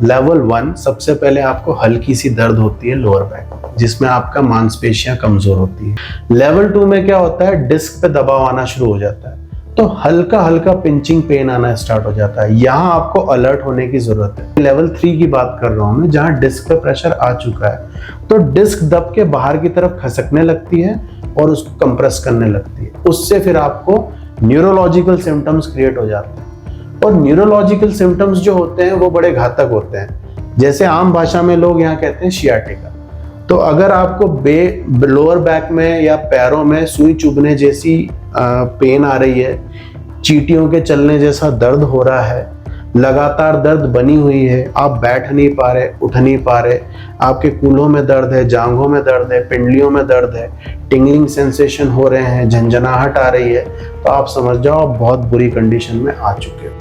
Level 1 सबसे पहले आपको हल्की सी दर्द होती है लोअर बैक, जिसमें आपका मांसपेशियां कमजोर होती है। लेवल 2 में क्या होता है, डिस्क पे दबाव आना शुरू हो जाता है, तो हल्का हल्का पिंचिंग पेन आना स्टार्ट हो जाता है। यहाँ आपको अलर्ट होने की जरूरत है। लेवल 3 की बात कर रहा हूँ मैं, जहाँ डिस्क पे प्रेशर आ चुका है तो डिस्क दब के बाहर की तरफ खसकने लगती है और उसको कंप्रेस करने लगती है। उससे फिर आपको न्यूरोलॉजिकल सिम्टम्स क्रिएट हो जाते हैं, और न्यूरोलॉजिकल सिम्टम्स जो होते हैं वो बड़े घातक होते हैं। जैसे आम भाषा में लोग यहाँ कहते हैं शियाटिका। तो अगर आपको लोअर बैक में या पैरों में सुई चुभने जैसी पेन आ रही है, चींटियों के चलने जैसा दर्द हो रहा है, लगातार दर्द बनी हुई है, आप बैठ नहीं पा रहे, उठ नहीं पा रहे, आपके कूल्हों में दर्द है, जांघों में दर्द है, पिंडलियों में दर्द है, टिंगलिंग सेंसेशन हो रहे हैं, झंझनाहट आ रही है, तो आप समझ जाओ आप बहुत बुरी कंडीशन में आ चुके हो।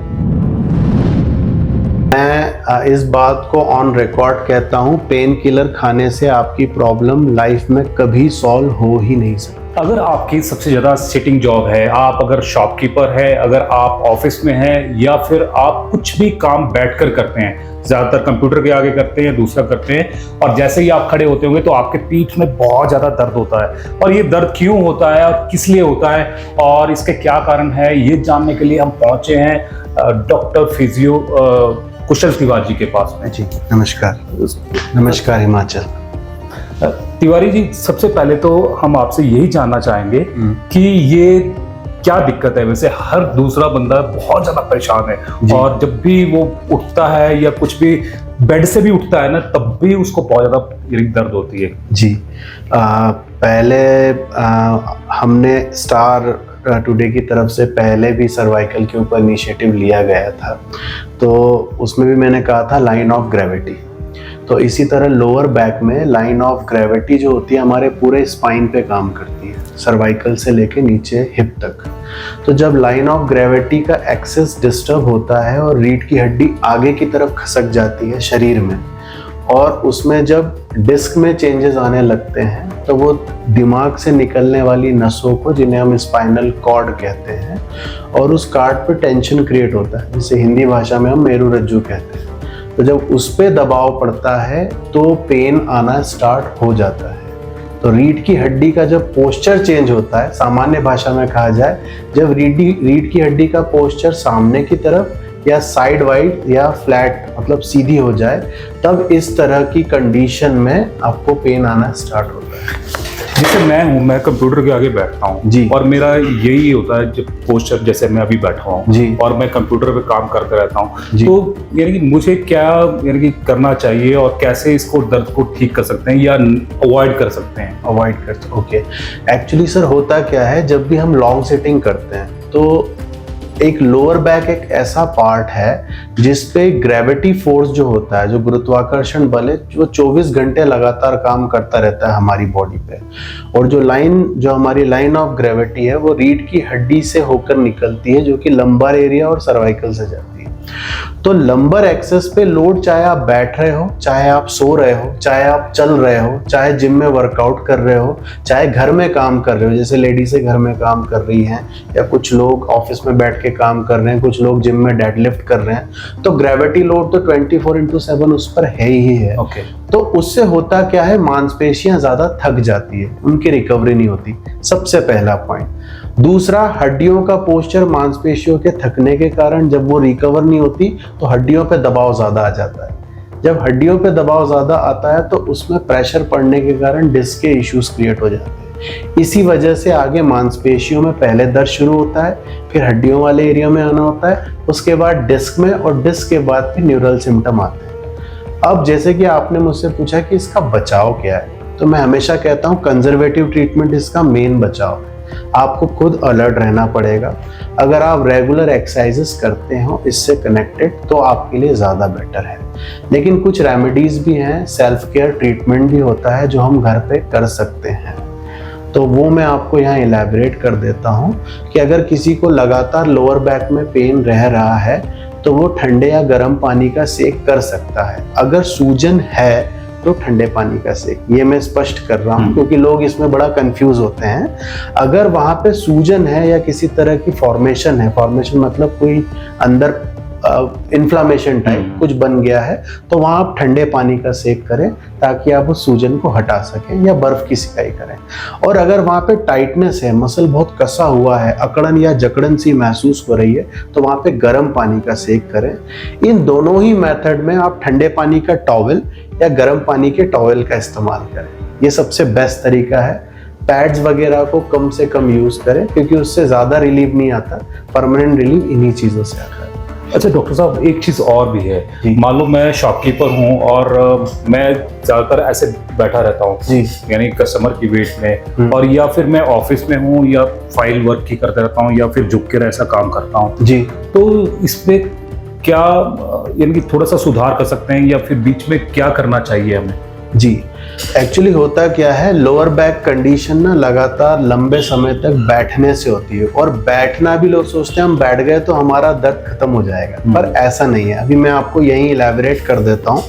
मैं इस बात को ऑन रिकॉर्ड कहता हूँ, पेन किलर खाने से आपकी प्रॉब्लम लाइफ में कभी सॉल्व हो ही नहीं सकती। अगर आपकी सबसे ज़्यादा सिटिंग जॉब है, आप अगर शॉपकीपर है, अगर आप ऑफिस में हैं, या फिर आप कुछ भी काम बैठकर करते हैं, ज़्यादातर कंप्यूटर के आगे करते हैं, दूसरा करते हैं, और जैसे ही आप खड़े होते होंगे तो आपके पीठ में बहुत ज़्यादा दर्द होता है। और ये दर्द क्यों होता है और किस लिए होता है और इसके क्या कारण है, ये जानने के लिए हम पहुँचे हैं डॉक्टर फिजियो कुशल तिवारी जी के पास में। जी नमस्कार। नमस्कार हिमाचल। तिवारी जी, सबसे पहले तो हम आपसे यही जानना चाहेंगे कि ये क्या दिक्कत है। वैसे हर दूसरा बंदा बहुत ज्यादा परेशान है, और जब भी वो उठता है या कुछ भी बेड से भी उठता है ना, तब भी उसको बहुत ज्यादा दर्द होती है। जी पहले हमने स्टार टुडे की तरफ से पहले भी सर्वाइकल के ऊपर इनिशिएटिव लिया गया था, तो उसमें भी मैंने कहा था लाइन ऑफ ग्रेविटी। तो इसी तरह लोअर बैक में लाइन ऑफ ग्रेविटी जो होती है हमारे पूरे स्पाइन पे काम करती है, सर्वाइकल से लेके नीचे हिप तक। तो जब लाइन ऑफ ग्रेविटी का एक्सेस डिस्टर्ब होता है और रीढ़ की हड्डी आगे की तरफ खसक जाती है शरीर में, और उसमें जब डिस्क में चेंजेस आने लगते हैं तो वो दिमाग से निकलने वाली नसों को, जिन्हें हम स्पाइनल कॉर्ड कहते हैं, और उस कॉर्ड पे टेंशन क्रिएट होता है, जिसे हिंदी भाषा में हम मेरुरज्जु कहते हैं। तो जब उस पे दबाव पड़ता है तो पेन आना स्टार्ट हो जाता है। तो रीढ़ की हड्डी का जब पोस्चर चेंज होता है, सामान्य भाषा में कहा जाए, जब रीढ़ की हड्डी का पोस्चर सामने की तरफ या साइड वाइड या फ्लैट मतलब सीधी हो जाए, तब इस तरह की कंडीशन में आपको पेन आना स्टार्ट होता है। जैसे मैं कंप्यूटर के आगे बैठता हूँ जी, और मेरा यही होता है, जब पोस्चर जैसे मैं अभी बैठा हूँ जी, और मैं कंप्यूटर पे काम करते रहता हूँ, जी, तो यानी कि मुझे क्या यानी कि करना चाहिए और कैसे इसको दर्द को ठीक कर सकते हैं या अवॉइड कर सकते हैं? अवॉइड कर सकते। ओके, एक्चुअली सर होता क्या है, जब भी हम लॉन्ग सिटिंग करते हैं तो एक लोअर बैक एक ऐसा पार्ट है जिसपे ग्रेविटी फोर्स जो होता है, जो गुरुत्वाकर्षण बल है, जो 24 घंटे लगातार काम करता रहता है हमारी बॉडी पे। और जो हमारी लाइन ऑफ ग्रेविटी है वो रीढ़ की हड्डी से होकर निकलती है, जो कि लंबर एरिया और सर्वाइकल से जाती है। तो लंबर एक्सेस पे लोड, चाहे आप बैठ रहे हो, चाहे आप सो रहे हो, चाहे आप चल रहे हो, चाहे जिम में वर्कआउट कर रहे हो, चाहे घर में काम कर रहे हो, जैसे लेडीज़ें घर में काम कर रही हैं, या कुछ लोग ऑफिस में बैठ के काम कर रहे हैं, कुछ लोग जिम में डेडलिफ्ट कर रहे हैं, तो ग्रेविटी लोड तो 24/7 उस पर है ही है। ओके। तो उससे होता क्या है, मांसपेशियां ज्यादा थक जाती है, उनकी रिकवरी नहीं होती, सबसे पहला पॉइंट। दूसरा, हड्डियों का पोस्चर मांसपेशियों के थकने के कारण जब वो रिकवर नहीं होती तो हड्डियों पे दबाव ज्यादा आ जाता है। जब हड्डियों पे दबाव ज्यादा आता है तो उसमें प्रेशर पड़ने के कारण डिस्क के इश्यूज क्रिएट हो जाते हैं। इसी वजह से आगे मांसपेशियों में पहले दर्द शुरू होता है, फिर हड्डियों वाले एरिया में आना होता है, उसके बाद डिस्क में, और डिस्क के बाद फिर न्यूरल सिम्टम आते हैं। अब जैसे कि आपने मुझसे पूछा कि इसका बचाव क्या है, तो मैं हमेशा कहता हूँ कंजर्वेटिव ट्रीटमेंट इसका मेन बचाव है। आपको खुद अलर्ट रहना पड़ेगा। अगर आप रेगुलर एक्सरसाइजेस करते हो इससे कनेक्टेड, तो आपके लिए ज़्यादा बेटर है। लेकिन कुछ रेमेडीज़ भी हैं, सेल्फ केयर ट्रीटमेंट भी होता है जो हम घर पे कर सकते हैं। तो वो मैं आपको यहाँ इलैबोरेट कर देता हूँ कि अगर किसी को लगातार लोअर बैक में पेन रह रहा है तो वो ठंडे या गर्म पानी का सेक कर सकता है। अगर सूजन है तो ठंडे पानी का सेक, ये मैं स्पष्ट कर रहा हूँ क्योंकि लोग इसमें बड़ा कंफ्यूज होते हैं। अगर वहाँ पे सूजन है या किसी तरह की फॉर्मेशन है, फॉर्मेशन मतलब कोई अंदर इन्फ्लामेशन टाइप कुछ बन गया है, तो वहां आप ठंडे पानी का सेक करें ताकि आप उस सूजन को हटा सकें, या बर्फ की सिकाई करें। और अगर वहां पे टाइटनेस है, मसल बहुत कसा हुआ है, अकड़न या जकड़न सी महसूस हो रही है, तो वहां पे गर्म पानी का सेक करें। इन दोनों ही मेथड में आप ठंडे पानी का टॉवल या गर्म पानी के टॉवल का इस्तेमाल करें, ये सबसे बेस्ट तरीका है। पैड्स वगैरह को कम से कम यूज करें क्योंकि उससे ज्यादा रिलीफ नहीं आता, परमानेंट रिलीफ इन्हीं चीजों से आता है। अच्छा डॉक्टर साहब, एक चीज़ और भी है, जी। मान लो मैं शॉपकीपर हूँ और मैं ज़्यादातर ऐसे बैठा रहता हूँ जी। यानी कस्टमर की वेट में, और या फिर मैं ऑफिस में हूँ या फाइल वर्क ही करते रहता हूँ या फिर झुक के ऐसा काम करता हूँ, जी। तो इसमें क्या यानी कि थोड़ा सा सुधार कर सकते हैं या फिर बीच में क्या करना चाहिए हमें? जी, एक्चुअली होता क्या है, लोअर बैक कंडीशन ना लगातार लंबे समय तक बैठने से होती है, और बैठना भी लोग सोचते हैं हम बैठ गए तो हमारा दर्द खत्म हो जाएगा, पर ऐसा नहीं है। अभी मैं आपको यही इलैबोरेट कर देता हूँ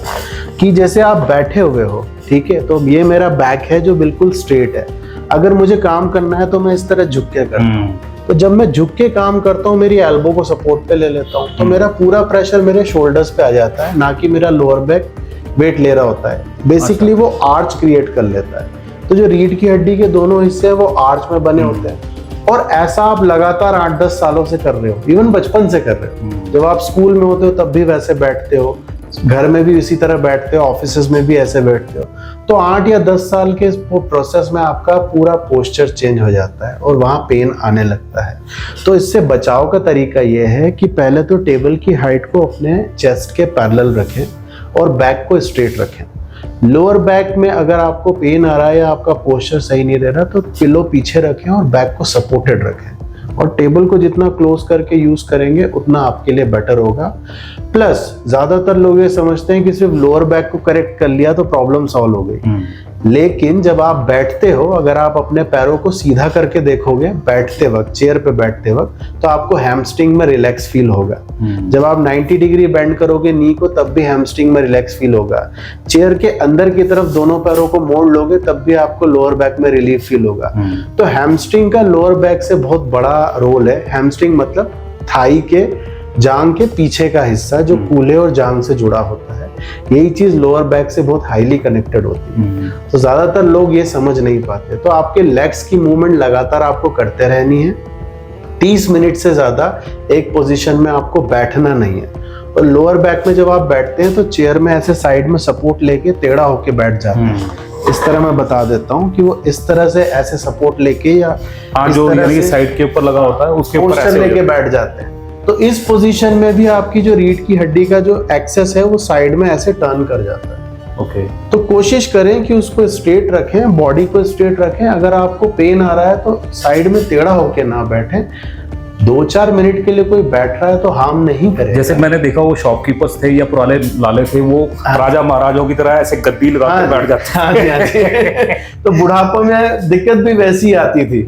कि जैसे आप बैठे हुए हो, ठीक है, तो ये मेरा बैक है जो बिल्कुल स्ट्रेट है। अगर मुझे काम करना है तो मैं इस तरह झुक के करता हूँ, तो जब मैं झुक के काम करता हूँ मेरी एल्बो को सपोर्ट पे ले लेता हूँ, तो मेरा पूरा प्रेशर मेरे शोल्डर्स पे आ जाता है, ना कि मेरा लोअर बैक वेट ले रहा होता है। बेसिकली वो आर्च क्रिएट कर लेता है, तो जो रीढ़ की हड्डी के दोनों हिस्से हैं वो आर्च में बने होते हैं। और ऐसा आप लगातार 8-10 सालों से कर रहे हो, इवन बचपन से कर रहे हो। जब आप स्कूल में होते हो तब भी वैसे बैठते हो, घर में भी इसी तरह बैठते हो, ऑफिस में भी ऐसे बैठते हो, तो 8 या 10 साल के प्रोसेस में आपका पूरा पोस्चर चेंज हो जाता है और वहाँ पेन आने लगता है। तो इससे बचाव का तरीका ये है कि पहले तो टेबल की हाइट को अपने चेस्ट के पैरेलल रखें और बैक को स्ट्रेट रखें। लोअर बैक में अगर आपको पेन आ रहा है या आपका पोस्चर सही नहीं रह रहा तो पिलो पीछे रखें और बैक को सपोर्टेड रखें, और टेबल को जितना क्लोज करके यूज करेंगे उतना आपके लिए बेटर होगा। प्लस ज्यादातर लोग ये समझते हैं कि सिर्फ लोअर बैक को करेक्ट कर लिया तो प्रॉब्लम सॉल्व हो गई, लेकिन जब आप बैठते हो, अगर आप अपने पैरों को सीधा करके देखोगे बैठते वक्त, चेयर पे बैठते वक्त, तो आपको हैमस्ट्रिंग में रिलैक्स फील होगा। जब आप 90 डिग्री बेंड करोगे नी को, तब भी हैमस्ट्रिंग में रिलैक्स फील होगा। चेयर के अंदर की तरफ दोनों पैरों को मोड़ लोगे तब भी आपको लोअर बैक में रिलीफ फील होगा। तो हैमस्ट्रिंग का लोअर बैक से बहुत बड़ा रोल है। हैमस्ट्रिंग मतलब थाई के जांग के पीछे का हिस्सा जो कूल्हे और जांग से जुड़ा होता है, यही चीज लोअर बैक से बहुत हाईली कनेक्टेड होती है। तो ज्यादातर लोग ये समझ नहीं पाते। तो आपके लेग्स की मूवमेंट लगातार आपको करते रहनी है, 30 मिनट से ज्यादा एक पोजीशन में आपको बैठना नहीं है। और लोअर बैक में जब आप बैठते हैं तो चेयर में ऐसे साइड में सपोर्ट लेके टेढ़ा होके बैठ जाते हैं। इस तरह मैं बता देता हूँ कि वो इस तरह से ऐसे सपोर्ट लेके या जो साइड के ऊपर लगा होता है उसके ऊपर ऐसे लेके बैठ जाते हैं। तो इस पोजीशन में भी आपकी जो रीढ़ की हड्डी का जो एक्सेस है वो साइड में ऐसे टर्न कर जाता है। ओके। तो कोशिश करें कि उसको स्ट्रेट रखें, बॉडी को स्ट्रेट रखें। अगर आपको पेन आ रहा है तो साइड में टेढ़ा होके ना बैठें। 2-4 मिनट के लिए कोई बैठ रहा है तो हार्म नहीं करेगा। जैसे मैंने देखा वो शॉपकीपर्स थे या पुराने लाले थे, वो राजा महाराजाओं की तरह ऐसे गद्दी लगा के बैठ जाते थे। तो बुढ़ापे में दिक्कत भी वैसी आती थी।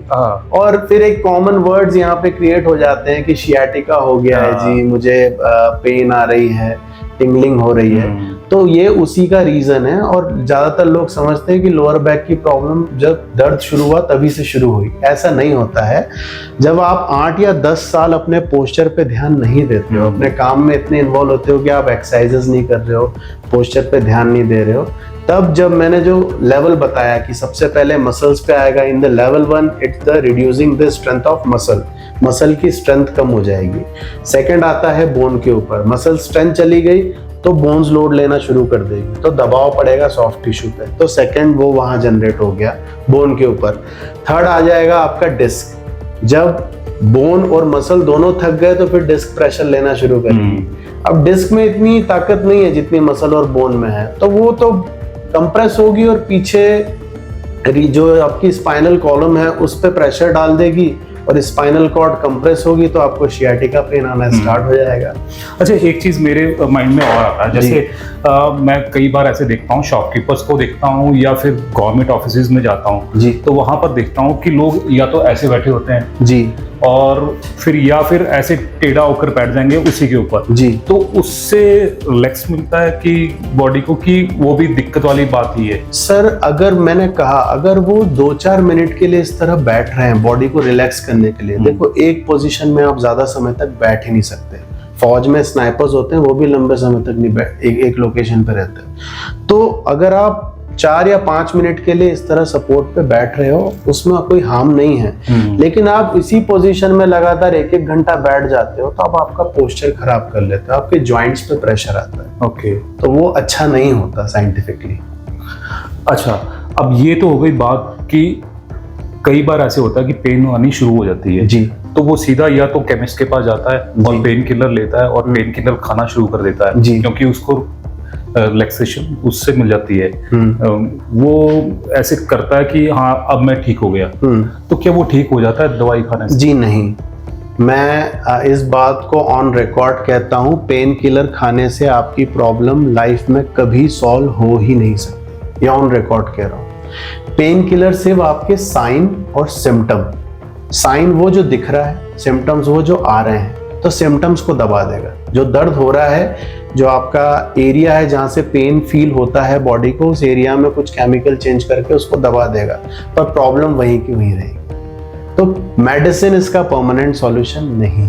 और फिर एक कॉमन वर्ड्स यहाँ पे क्रिएट हो जाते हैं कि शियाटिका हो गया है जी, मुझे पेन आ रही है, टिंगलिंग हो रही है। तो ये उसी का रीजन है। और ज्यादातर लोग समझते हैं कि लोअर बैक की प्रॉब्लम जब दर्द शुरू हुआ तभी से शुरू हुई। ऐसा नहीं होता है। जब आप 8 या 10 साल अपने पोस्चर पे ध्यान नहीं देते हो, अपने काम में इतने इन्वॉल्व होते हो कि आप एक्सरसाइजेस नहीं कर रहे हो, पोस्चर पे ध्यान नहीं दे रहे हो, तब जब मैंने जो लेवल बताया कि सबसे पहले मसल्स पे आएगा, in the level 1 it's the reducing the strength of muscle, muscle की स्ट्रेंथ कम हो जाएगी। सेकंड आता है बोन के ऊपर, मसल स्ट्रेंथ चली गई तो बोन्स लोड लेना शुरू कर देगी, तो दबाव पड़ेगा सॉफ्ट टिश्यू पे, तो सेकंड वो वहां जनरेट हो गया बोन के ऊपर। थर्ड आ जाएगा आपका डिस्क, जब बोन और मसल दोनों थक गए तो फिर डिस्क प्रेशर लेना शुरू करेगी। अब डिस्क में इतनी ताकत नहीं है जितनी मसल और बोन में है, तो वो तो कंप्रेस होगी और पीछे जो आपकी स्पाइनल कॉलम है उस पर प्रेशर डाल देगी और स्पाइनल कॉर्ड कंप्रेस होगी तो आपको शियाटिका पेन आना स्टार्ट हो जाएगा। अच्छा, एक चीज मेरे माइंड में और आता है, जैसे मैं कई बार ऐसे देखता हूँ, शॉपकीपर्स को देखता हूँ या फिर गवर्नमेंट ऑफिस में जाता हूँ जी, तो वहां पर देखता हूँ कि लोग या तो ऐसे बैठे होते हैं जी, और फिर ऐसे टेढ़ा होकर बैठ जाएंगे उसी के ऊपर जी। तो उससे रिलैक्स मिलता है कि बॉडी को, कि वो भी दिक्कत वाली बात ही है? सर, अगर मैंने कहा अगर वो 2-4 मिनट के लिए इस तरह बैठ रहे हैं बॉडी को रिलैक्स करने के लिए, देखो एक पोजीशन में आप ज्यादा समय तक बैठ ही नहीं सकते, फौज में स्नाइपर्स होते हैं, वो भी लंबे समय तक नहीं एक लोकेशन पे रहते हैं। तो अगर आप 4 या 5 मिनट के लिए इस तरह सपोर्ट पे बैठ रहे हो, उसमें कोई हार्म नहीं है। लेकिन आप इसी पोजीशन में लगातार 1-1 घंटा बैठ जाते हो, तो अब आपका पोस्चर खराब कर लेते हो, आपके जॉइंट्स पे प्रेशर आता है। ओके, तो वो अच्छा नहीं होता साइंटिफिकली। अच्छा, अब ये तो हो गई बात कि कई बार ऐसे होता है कि पेन आनी शुरू हो जाती है जी, तो वो सीधा या तो केमिस्ट के पास जाता है और जी। पेन किलर लेता है और पेन किलर खाना शुरू कर देता है जी। क्योंकि उसको रिलैक्सेशन उससे मिल जाती है। वो ऐसे करता है कि हाँ अब मैं ठीक हो गया। तो क्या वो ठीक हो जाता है दवाई खाने से? जी नहीं, मैं इस बात को ऑन रिकॉर्ड कहता हूँ, पेन किलर खाने से आपकी प्रॉब्लम लाइफ में कभी सॉल्व हो ही नहीं सकती। ये ऑन रिकॉर्ड कह रहा हूँ। पेन किलर सिर्फ आपके साइन और सिम्टम, साइन वो जो दिख रहा है, सिम्टम्स वो जो आ रहे हैं, तो सिम्टम्स को दबा देगा। जो दर्द हो रहा है, जो आपका एरिया है जहाँ से पेन फील होता है बॉडी को, उस एरिया में कुछ केमिकल चेंज करके उसको दबा देगा, पर प्रॉब्लम वहीं की वहीं रहेगी। तो मेडिसिन इसका परमानेंट सॉल्यूशन नहीं।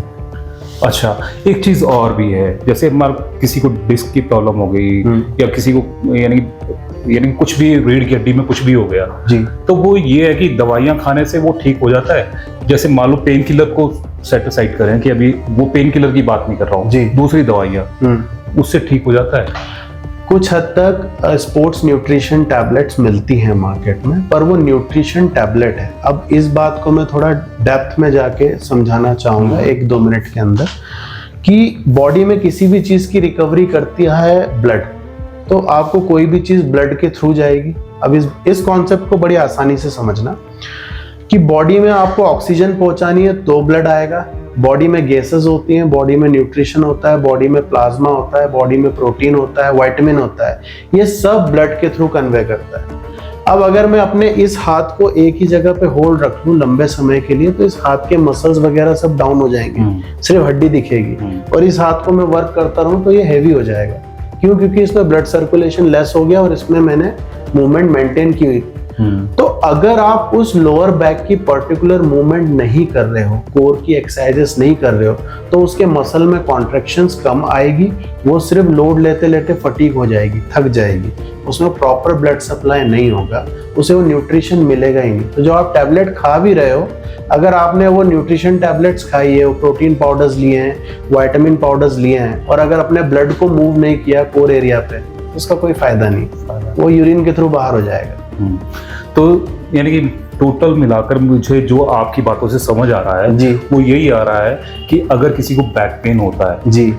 अच्छा, एक चीज और भी है, जैसे मान किसी को डिस्क की प्रॉब्लम हो गई या किसी को यानी कुछ भी रीढ़ की हड्डी में कुछ भी हो गया जी, तो वो ये है कि दवाइयां खाने से वो ठीक हो जाता है। जैसे मान लो पेन किलर को सेट असाइड करें कि अभी वो पेन किलर की बात नहीं कर रहा हूँ जी, दूसरी दवाइयां, उससे ठीक हो जाता है? कुछ हद तक स्पोर्ट्स न्यूट्रिशन टैबलेट्स मिलती हैं मार्केट में, पर वो न्यूट्रिशन टैबलेट है। अब इस बात को मैं थोड़ा डेप्थ में जाके समझाना चाहूँगा 1-2 मिनट के अंदर, कि बॉडी में किसी भी चीज़ की रिकवरी करती है ब्लड, तो आपको कोई भी चीज़ ब्लड के थ्रू जाएगी। अब इस कॉन्सेप्ट को बड़ी आसानी से समझना कि बॉडी में आपको ऑक्सीजन पहुंचानी है तो ब्लड आएगा, बॉडी में गैसेस होती हैं, बॉडी में न्यूट्रिशन होता है, बॉडी में प्लाज्मा होता है, बॉडी में प्रोटीन होता है, विटामिन होता है, ये सब ब्लड के थ्रू कन्वे करता है। अब अगर मैं अपने इस हाथ को एक ही जगह पे होल्ड रख लूं लंबे समय के लिए, तो इस हाथ के मसल्स वगैरह सब डाउन हो जाएंगे, सिर्फ हड्डी दिखेगी। और इस हाथ को मैं वर्क करता रहूं तो ये हैवी हो जाएगा। क्यों? क्योंकि इसमें ब्लड सर्कुलेशन लेस हो गया और इसमें मैंने मूवमेंट मेंटेन की हुई। तो अगर आप उस लोअर बैक की पर्टिकुलर मूवमेंट नहीं कर रहे हो, कोर की एक्सरसाइजेस नहीं कर रहे हो, तो उसके मसल में कॉन्ट्रैक्शंस कम आएगी, वो सिर्फ लोड लेते लेते फटीग हो जाएगी, थक जाएगी, उसमें प्रॉपर ब्लड सप्लाई नहीं होगा, उसे वो न्यूट्रिशन मिलेगा ही नहीं। तो जो आप टैबलेट खा भी रहे हो, अगर आपने वो न्यूट्रिशन टैबलेट्स खाई है, वो प्रोटीन पाउडर्स लिए हैं, विटामिन पाउडर्स लिए हैं, और अगर अपने ब्लड को मूव नहीं किया कोर एरिया पे, उसका कोई फायदा नहीं, वो यूरिन के थ्रू बाहर हो जाएगा। तो यानी कि टोटल मिलाकर मुझे जो आपकी बातों से समझ आ रहा है जी, वो यही आ रहा है कि अगर किसी को बैक पेन होता है जी,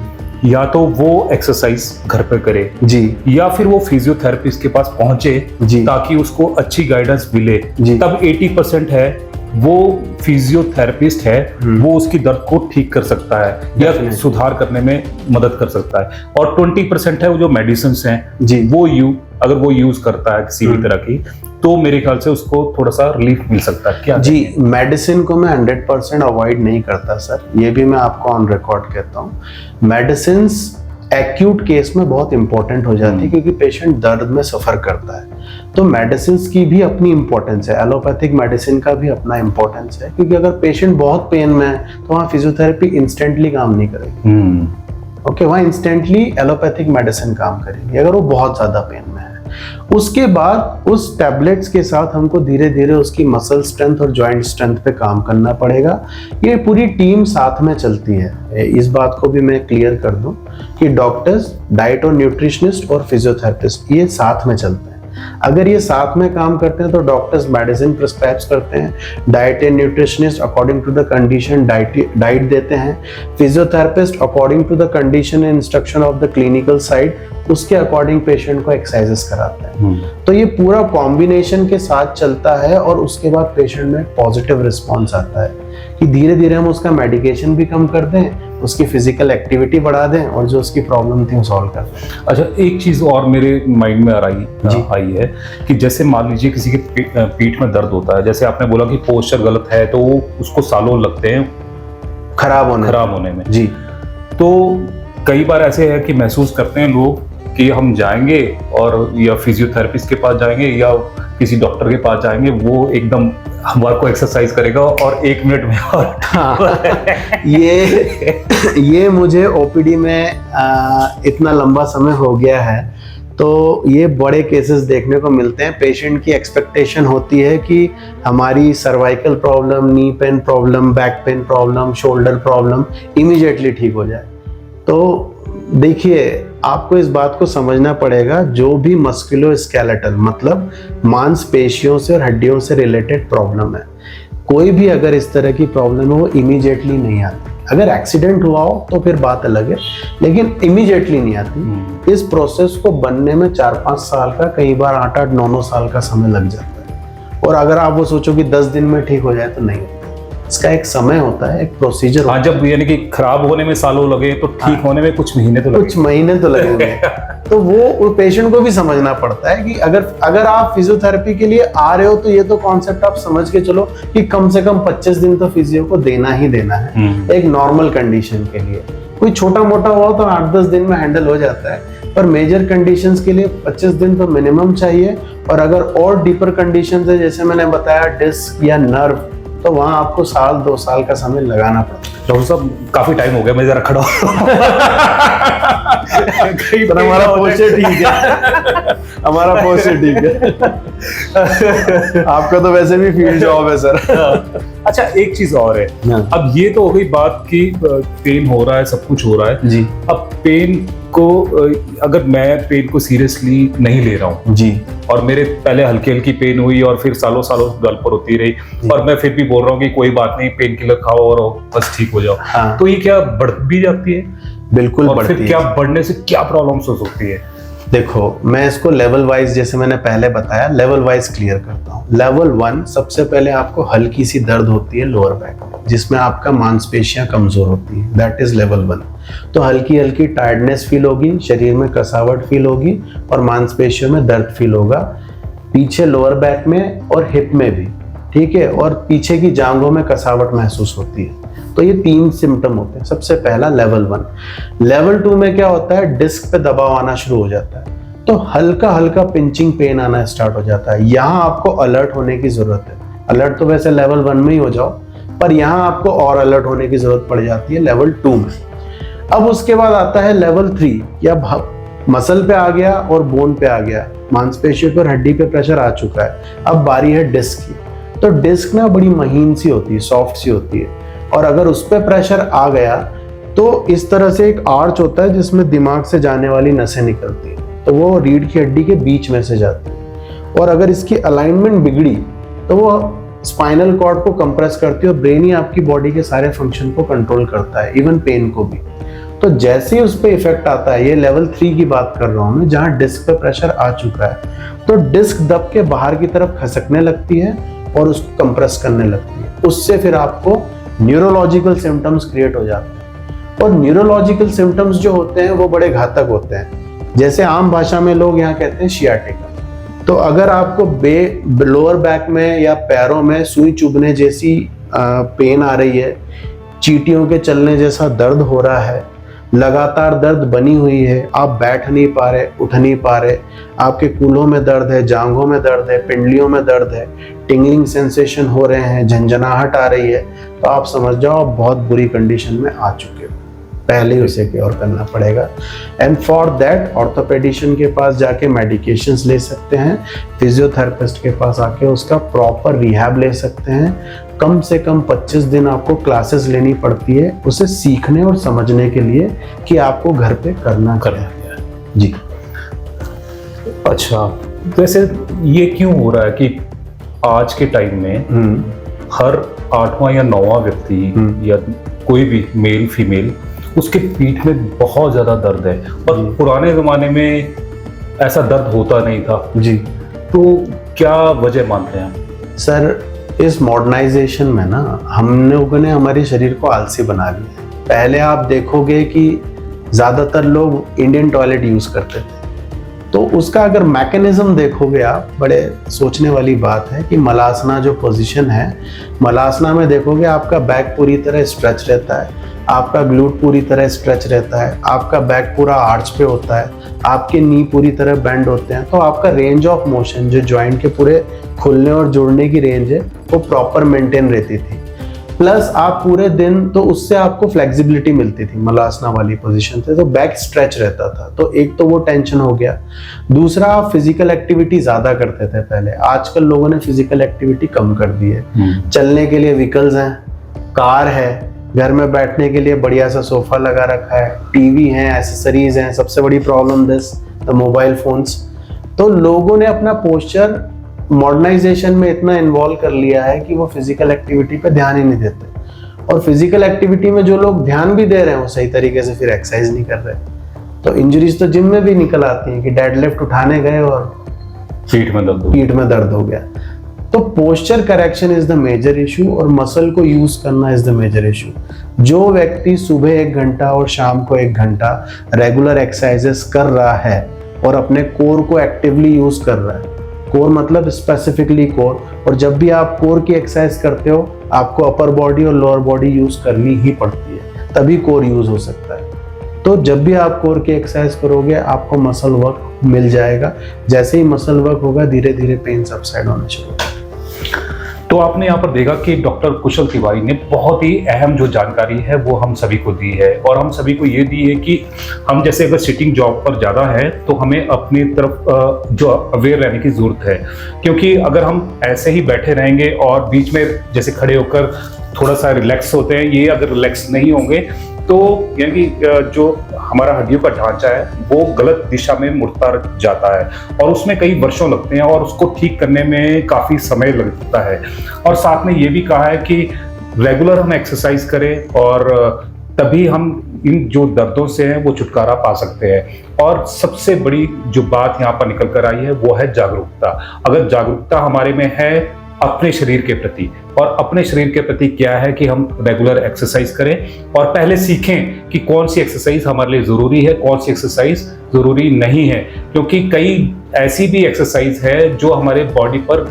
या तो वो एक्सरसाइज घर पे करे जी, या फिर वो फिजियोथेरेपिस्ट के पास पहुंचे जी, ताकि उसको अच्छी गाइडेंस मिले, जी। तब 80% है वो फिजियोथेरेपिस्ट है, वो उसकी दर्द को ठीक कर सकता है या Definitely. सुधार करने में मदद कर सकता है, और 20% है वो जो मेडिसिन हैं जी, वो अगर वो यूज करता है किसी भी तरह की, तो मेरे ख्याल से उसको थोड़ा सा रिलीफ मिल सकता है। क्या जी, मेडिसिन को मैं 100% अवॉइड नहीं करता सर, ये भी मैं आपको ऑन रिकॉर्ड कहता हूँ। मेडिसिन एक्यूट केस में बहुत इंपॉर्टेंट हो जाती है क्योंकि पेशेंट दर्द में सफर करता है, तो मेडिसिन की भी अपनी इंपॉर्टेंस है, एलोपैथिक मेडिसिन का भी अपना इंपॉर्टेंस है, क्योंकि अगर पेशेंट बहुत पेन में है तो वहाँ फिजियोथेरेपी इंस्टेंटली काम नहीं करेगी। ओके, वहाँ इंस्टेंटली एलोपैथिक मेडिसिन काम करेगी अगर वो बहुत ज़्यादा पेन में है। उसके बाद उस टैबलेट्स के साथ हमको धीरे धीरे उसकी मसल स्ट्रेंथ और जॉइंट स्ट्रेंथ पे काम करना पड़ेगा। ये पूरी टीम साथ में चलती है। इस बात को भी मैं क्लियर कर दूं कि डॉक्टर्स, डाइट और न्यूट्रिशनिस्ट और फिजियोथेरेपिस्ट ये साथ में चलते हैं। अगर ये साथ में काम करते हैं तो डॉक्टर्स मेडिसिन प्रिस्क्राइब करते हैं, diet and nutritionist according to the condition diet देते हैं, physiotherapist according to the condition and instruction of the clinical side उसके अकॉर्डिंग पेशेंट को एक्सरसाइजेस कराते हैं। तो ये पूरा कॉम्बिनेशन के साथ चलता है और उसके बाद पेशेंट में पॉजिटिव रिस्पॉन्स आता है कि धीरे धीरे हम उसका मेडिकेशन भी कम कर दें, उसकी फिजिकल एक्टिविटी बढ़ा दें और जो उसकी प्रॉब्लम थी वो सॉल्व कर दें। अच्छा, एक चीज और मेरे माइंड में आई है कि जैसे मान लीजिए किसी के पीठ में दर्द होता है, जैसे आपने बोला कि पोस्चर गलत है तो उसको सालों लगते हैं खराब होने में। जी, तो कई बार ऐसे है कि महसूस करते हैं लोग कि हम जाएंगे और या फिजियोथेरेपिस्ट के पास जाएंगे या किसी डॉक्टर के पास जाएंगे, वो एकदम हमारे को एक्सरसाइज करेगा और 1 मिनट में और ये मुझे ओपीडी में इतना लंबा समय हो गया है, तो ये बड़े केसेस देखने को मिलते हैं। पेशेंट की एक्सपेक्टेशन होती है कि हमारी cervical problem, knee pain problem, back pain problem, shoulder problem immediately ठीक हो जाए। तो देखिए, आपको इस बात को समझना पड़ेगा, जो भी मस्कुलोस्केलेटल मतलब मांसपेशियों से और हड्डियों से रिलेटेड प्रॉब्लम है, कोई भी अगर इस तरह की प्रॉब्लम है वो इमीडिएटली नहीं आती। अगर एक्सीडेंट हुआ हो तो फिर बात अलग है, लेकिन इमीडिएटली नहीं आती। इस प्रोसेस को बनने में 4-5 साल का, कई बार 8-8, 9-9 साल का समय लग जाता है। और अगर आप वो सोचो कि 10 दिन में ठीक हो जाए तो नहीं होता, इसका एक समय होता है, एक प्रोसीजर। हाँ, जब यानी कि खराब होने में सालों लगे तो ठीक होने में कुछ महीने तो लगेंगे। तो वो पेशेंट को भी समझना पड़ता है कि अगर आप फिजियोथेरेपी के लिए आ रहे हो तो ये तो कॉन्सेप्ट आप समझ के चलो कि कम से कम 25 दिन तो फिजियो को देना ही देना है एक नॉर्मल कंडीशन के लिए। कोई छोटा मोटा हुआ तो 8-10 दिन में हैंडल हो जाता है, पर मेजर कंडीशंस के लिए 25 दिन तो मिनिमम चाहिए। और अगर और डीपर कंडीशंस है, जैसे मैंने बताया डिस्क या नर्व, तो वहां आपको 1-2 साल का समय लगाना पड़ता है। डॉक्टर साहब, काफी टाइम हो गया, मैं जरा खड़ा तो हमारा पोस्टर ठीक है, हमारा पोस्टर ठीक है। आपका तो वैसे भी फील्ड जॉब है सर। अच्छा, एक चीज और है। अब ये तो हो गई बात कि पेन हो रहा है, सब कुछ हो रहा है जी। अब पेन को, अगर मैं पेन को सीरियसली नहीं ले रहा हूँ जी, और मेरे पहले हल्की हल्की पेन हुई और फिर सालों सालों गल पर होती रही, और मैं फिर भी बोल रहा हूँ कि कोई बात नहीं, पेन किलर खाओ और बस ठीक हो जाओ, हाँ। तो ये क्या बढ़ भी जाती है? बिल्कुल और बढ़ती फिर है। क्या बढ़ने से क्या प्रॉब्लम्स हो सकती है? देखो, मैं इसको लेवल वाइज, जैसे मैंने पहले बताया, लेवल वाइज क्लियर करता हूँ। लेवल 1, सबसे पहले आपको हल्की सी दर्द होती है लोअर बैक में, जिसमें आपका मांसपेशियां कमजोर होती है, दैट इज लेवल 1। तो हल्की हल्की टायर्डनेस फील होगी, शरीर में कसावट फील होगी और मांसपेशियों में दर्द फील होगा, पीछे लोअर बैक में और हिप में भी, ठीक है, और पीछे की जांघों में कसावट महसूस होती है। तो ये 3 सिम्टम होते हैं। सबसे पहला लेवल 1। लेवल 2 में क्या होता है, डिस्क पे दबाव आना शुरू हो जाता है, तो हल्का हल्का पिंचिंग पेन आना स्टार्ट हो जाता है। यहाँ आपको अलर्ट होने की जरूरत है। अलर्ट तो वैसे लेवल 1 में ही हो जाओ, पर यहाँ आपको और अलर्ट होने की जरूरत पड़ जाती है लेवल 2 में। अब उसके बाद आता है लेवल 3, या मसल पे आ गया और बोन पे आ गया, मांसपेशियों पर, हड्डी पे प्रेशर आ चुका है। अब बारी है डिस्क की। तो डिस्क ना बड़ी महीन सी होती है, सॉफ्ट सी होती है, और अगर उस पर प्रेशर आ गया तो इस तरह से एक आर्च होता है जिसमें दिमाग से जाने वाली नसें निकलती हैं, तो वो रीढ़ की हड्डी के बीच में से जाती है। और अगर इसकी अलाइनमेंट बिगड़ी तो वो स्पाइनल कॉर्ड को कंप्रेस करती है, और ब्रेन ही आपकी बॉडी के सारे फंक्शन को कंट्रोल करता है, इवन पेन को भी। तो जैसे ही उस पर इफेक्ट आता है, ये लेवल 3 की बात कर रहा हूं मैं, जहां डिस्क पे प्रेशर आ चुका है, तो डिस्क दब के बाहर की तरफ खसकने लगती है और उसको कंप्रेस करने लगती है। उससे फिर आपको न्यूरोलॉजिकल सिम्टम्स क्रिएट हो जाते हैं, और न्यूरोलॉजिकल सिम्टम्स जो होते हैं वो बड़े घातक होते हैं। जैसे आम भाषा में लोग यहाँ कहते हैं शियाटिका। तो अगर आपको लोअर बैक में या पैरों में सुई चुभने जैसी पेन आ रही है, चींटियों के चलने जैसा दर्द हो रहा है, लगातार दर्द बनी हुई है, आप बैठ नहीं पा रहे, उठ नहीं पा रहे, आपके कूल्हों में दर्द है, जांघों में दर्द है, पिंडलियों में दर्द है, टिंगलिंग सेंसेशन हो रहे हैं, झंझनाहट आ रही है, तो आप समझ जाओ आप बहुत बुरी कंडीशन में आ चुके हो। पहले ही उसे क्योर करना पड़ेगा। एंड फॉर दैट ऑर्थोपेडिशियन के पास जाके मेडिकेशंस ले सकते हैं, फिजियोथेरेपिस्ट के पास आके उसका प्रॉपर रिहैब ले सकते हैं। कम से कम 25 दिन आपको क्लासेस लेनी पड़ती है उसे सीखने और समझने के लिए कि आपको घर पे करना है जी। अच्छा, वैसे ये क्यों हो रहा है कि आज के टाइम में हर 8वां या 9वां व्यक्ति या कोई भी मेल फीमेल, उसके पीठ में बहुत ज्यादा दर्द है, और पुराने जमाने में ऐसा दर्द होता नहीं था जी। तो क्या वजह मानते हैं सर? इस मॉडर्नाइजेशन में ना हम लोगों ने हमारे शरीर को आलसी बना लिया। पहले आप देखोगे कि ज्यादातर लोग इंडियन टॉयलेट यूज करते थे, तो उसका अगर मैकेनिज्म देखोगे आप, बड़े सोचने वाली बात है कि मलासना जो पोजीशन है, मलासना में देखोगे आपका बैक पूरी तरह स्ट्रेच रहता है, आपका ग्लूट पूरी तरह स्ट्रेच रहता है, आपका बैक पूरा आर्च पे होता है, आपके नी पूरी तरह बेंड होते हैं, तो आपका रेंज ऑफ मोशन जो जॉइंट के पूरे खुलने और जुड़ने की रेंज है वो प्रॉपर मेंटेन रहती थी। प्लस आप पूरे दिन, तो उससे आपको फ्लेक्सिबिलिटी मिलती थी मलासना वाली पोजीशन से, तो बैक स्ट्रेच रहता था। तो एक तो वो टेंशन हो गया। दूसरा, आप फिजिकल एक्टिविटी ज्यादा करते थे पहले, आजकल लोगों ने फिजिकल एक्टिविटी कम कर दी है। चलने के लिए व्हीकल्स हैं, कार है, घर में बैठने के लिए बढ़िया सा सोफा लगा रखा है, टीवी है, एसेसरीज हैं। सबसे बड़ी problem this the mobile phones. तो लोगों ने अपना पोस्चर मॉडर्नाइजेशन में इतना इन्वॉल्व कर लिया है कि वो फिजिकल एक्टिविटी पे ध्यान ही नहीं देते। और फिजिकल एक्टिविटी में जो लोग ध्यान भी दे रहे हैं वो सही तरीके से फिर एक्सरसाइज नहीं कर रहे। तो इंजरीज तो जिम में भी निकल आती हैं कि डेडलिफ्ट उठाने गए और पीठ में दर्द हो गया। तो posture correction is the major issue और मसल को यूज करना इज द मेजर इशू। जो व्यक्ति सुबह 1 घंटा और शाम को 1 घंटा रेगुलर एक्सरसाइजेस कर रहा है और अपने कोर को एक्टिवली यूज कर रहा है, कोर मतलब स्पेसिफिकली कोर, और जब भी आप कोर की एक्सरसाइज करते हो आपको अपर बॉडी और लोअर बॉडी यूज करनी ही पड़ती है, तभी कोर यूज हो सकता है। तो जब भी आप कोर की एक्सरसाइज करोगे आपको मसल वर्क मिल जाएगा। जैसे ही मसल वर्क होगा धीरे धीरे पेन सबसाइड होना शुरू होगा। तो आपने यहाँ पर देखा कि डॉक्टर कुशल तिवारी ने बहुत ही अहम जो जानकारी है वो हम सभी को दी है, और हम सभी को ये दी है कि हम जैसे अगर सिटिंग जॉब पर ज़्यादा है तो हमें अपनी तरफ जो अवेयर रहने की ज़रूरत है। क्योंकि अगर हम ऐसे ही बैठे रहेंगे और बीच में जैसे खड़े होकर थोड़ा सा रिलैक्स होते हैं, ये अगर रिलैक्स नहीं होंगे तो यानी जो हमारा हड्डियों का ढांचा है वो गलत दिशा में मुड़ता जाता है और उसमें कई वर्षों लगते हैं और उसको ठीक करने में काफ़ी समय लगता है। और साथ में ये भी कहा है कि रेगुलर हम एक्सरसाइज करें और तभी हम इन जो दर्दों से हैं वो छुटकारा पा सकते हैं। और सबसे बड़ी जो बात यहाँ पर निकल कर आई है वो है जागरूकता। अगर जागरूकता हमारे में है अपने शरीर के प्रति, और अपने शरीर के प्रति क्या है कि हम रेगुलर एक्सरसाइज करें और पहले सीखें कि कौन सी एक्सरसाइज हमारे लिए ज़रूरी है, कौन सी एक्सरसाइज ज़रूरी नहीं है। क्योंकि कई ऐसी भी एक्सरसाइज है जो हमारे बॉडी पर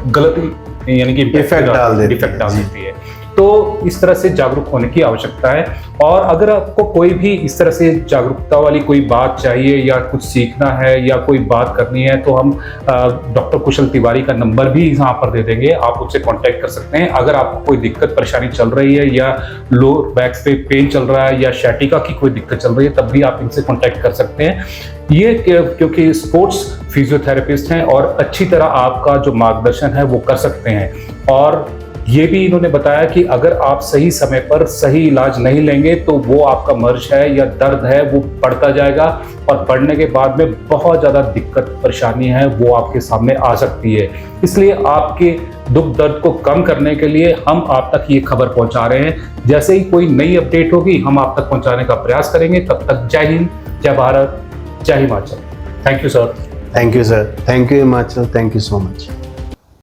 गलत यानी कि इफेक्ट डाल देती है। तो इस तरह से जागरूक होने की आवश्यकता है। और अगर आपको कोई भी इस तरह से जागरूकता वाली कोई बात चाहिए या कुछ सीखना है या कोई बात करनी है तो हम डॉक्टर कुशल तिवारी का नंबर भी यहाँ पर दे देंगे, आप उनसे कांटेक्ट कर सकते हैं। अगर आपको कोई दिक्कत परेशानी चल रही है या लोअर बैक पे पेन चल रहा है या शैटिका की कोई दिक्कत चल रही है तब भी आप इनसे कांटेक्ट कर सकते हैं। ये क्योंकि स्पोर्ट्स फिजियोथेरेपिस्ट हैं और अच्छी तरह आपका जो मार्गदर्शन है वो कर सकते हैं। और ये भी इन्होंने बताया कि अगर आप सही समय पर सही इलाज नहीं लेंगे तो वो आपका मर्ज है या दर्द है वो बढ़ता जाएगा और बढ़ने के बाद में बहुत ज़्यादा दिक्कत परेशानी है वो आपके सामने आ सकती है। इसलिए आपके दुख दर्द को कम करने के लिए हम आप तक ये खबर पहुंचा रहे हैं। जैसे ही कोई नई अपडेट होगी हम आप तक पहुंचाने का प्रयास करेंगे। तब तक जय हिंद, जय भारत, जय Himachal. Thank you sir. Thank you sir. Thank you Himachal. Thank you so much.